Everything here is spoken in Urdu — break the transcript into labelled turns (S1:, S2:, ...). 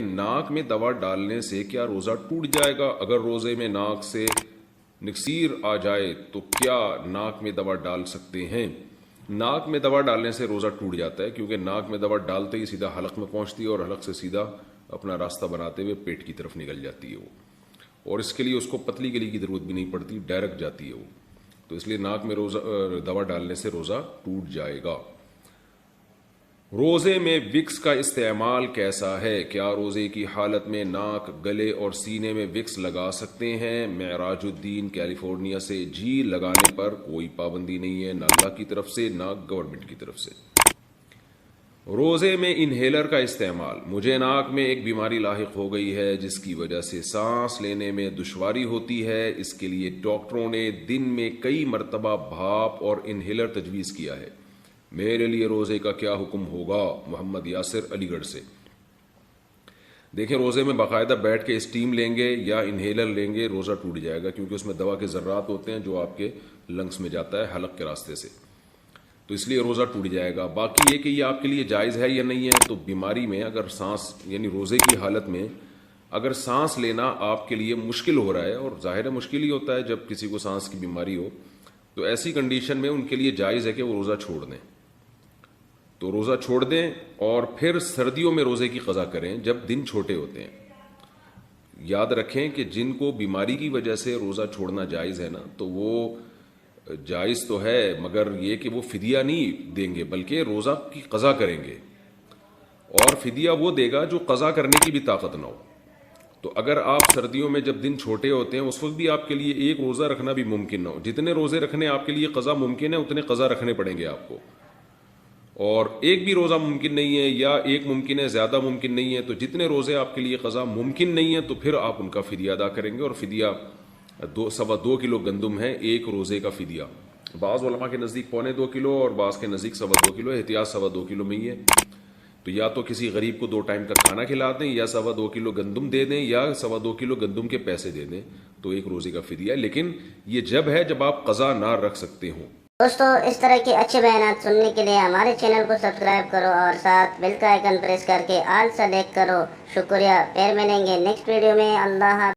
S1: ناک میں دوا ڈالنے سے کیا روزہ ٹوٹ جائے گا؟ اگر روزے میں ناک سے نکسیر آ جائے تو کیا ناک میں دوا ڈال سکتے ہیں؟ ناک میں دوا ڈالنے سے روزہ ٹوٹ جاتا ہے، کیونکہ ناک میں دوا ڈالتے ہی سیدھا حلق میں پہنچتی ہے اور حلق سے سیدھا اپنا راستہ بناتے ہوئے پیٹ کی طرف نکل جاتی ہے وہ، اور اس کے لیے اس کو پتلی گلی کی ضرورت بھی نہیں پڑتی، ڈائریکٹ جاتی ہے وہ، تو اس لیے ناک میں دوا ڈالنے سے روزہ ٹوٹ جائے گا۔ روزے میں وکس کا استعمال کیسا ہے؟ کیا روزے کی حالت میں ناک، گلے اور سینے میں وکس لگا سکتے ہیں؟ معراج الدین کیلیفورنیا سے۔ جی، لگانے پر کوئی پابندی نہیں ہے، نہ اللہ کی طرف سے نہ گورنمنٹ کی طرف سے۔ روزے میں انہیلر کا استعمال۔ مجھے ناک میں ایک بیماری لاحق ہو گئی ہے جس کی وجہ سے سانس لینے میں دشواری ہوتی ہے، اس کے لیے ڈاکٹروں نے دن میں کئی مرتبہ بھاپ اور انہیلر تجویز کیا ہے، میرے لیے روزے کا کیا حکم ہوگا؟ محمد یاسر، علی گڑھ سے۔ دیکھیں، روزے میں باقاعدہ بیٹھ کے اسٹیم لیں گے یا انہیلر لیں گے، روزہ ٹوٹ جائے گا، کیونکہ اس میں دوا کے ذرات ہوتے ہیں جو آپ کے لنگس میں جاتا ہے حلق کے راستے سے، تو اس لیے روزہ ٹوٹ جائے گا۔ باقی یہ کہ یہ آپ کے لیے جائز ہے یا نہیں ہے، تو بیماری میں اگر سانس، یعنی روزے کی حالت میں اگر سانس لینا آپ کے لیے مشکل ہو رہا ہے، اور ظاہر ہے مشکل ہی ہوتا ہے جب کسی کو سانس کی بیماری ہو، تو ایسی کنڈیشن میں ان کے لیے جائز ہے کہ وہ روزہ چھوڑ دیں، تو روزہ چھوڑ دیں اور پھر سردیوں میں روزے کی قضا کریں جب دن چھوٹے ہوتے ہیں۔ یاد رکھیں کہ جن کو بیماری کی وجہ سے روزہ چھوڑنا جائز ہے نا، تو وہ جائز تو ہے، مگر یہ کہ وہ فدیہ نہیں دیں گے بلکہ روزہ کی قضا کریں گے، اور فدیہ وہ دے گا جو قضا کرنے کی بھی طاقت نہ ہو۔ تو اگر آپ سردیوں میں جب دن چھوٹے ہوتے ہیں اس وقت بھی آپ کے لیے ایک روزہ رکھنا بھی ممکن نہ ہو، جتنے روزے رکھنے آپ کے لیے قضا ممکن ہے اتنے قضا رکھنے پڑیں گے آپ کو، اور ایک بھی روزہ ممکن نہیں ہے یا ایک ممکن ہے، زیادہ ممکن نہیں ہے، تو جتنے روزے آپ کے لیے قضا ممکن نہیں ہے تو پھر آپ ان کا فدیہ ادا کریں گے، اور فدیہ 2.25 کلو گندم ہے ایک روزے کا فدیہ۔ بعض علماء کے نزدیک 2.25 کلو اور بعض کے نزدیک 2.25 کلو، احتیاط 2.25 کلو میں ہی ہے، تو یا تو کسی غریب کو 2 ٹائم کا کھانا کھلا دیں، یا 2.25 کلو گندم دے دیں، یا 2.25 کلو گندم کے پیسے دے دیں، تو ایک روزے کا فدیہ ہے، لیکن یہ جب ہے جب آپ قضا نہ رکھ سکتے ہوں۔
S2: دوستو، اس طرح کے اچھے بیانات سننے کے لیے ہمارے چینل کو سبسکرائب کرو اور ساتھ بیل کا آئیکن پریس کر کے آل سلیکٹ کرو۔ شکریہ، پھر ملیں گے نیکسٹ ویڈیو میں۔ اللہ حافظ۔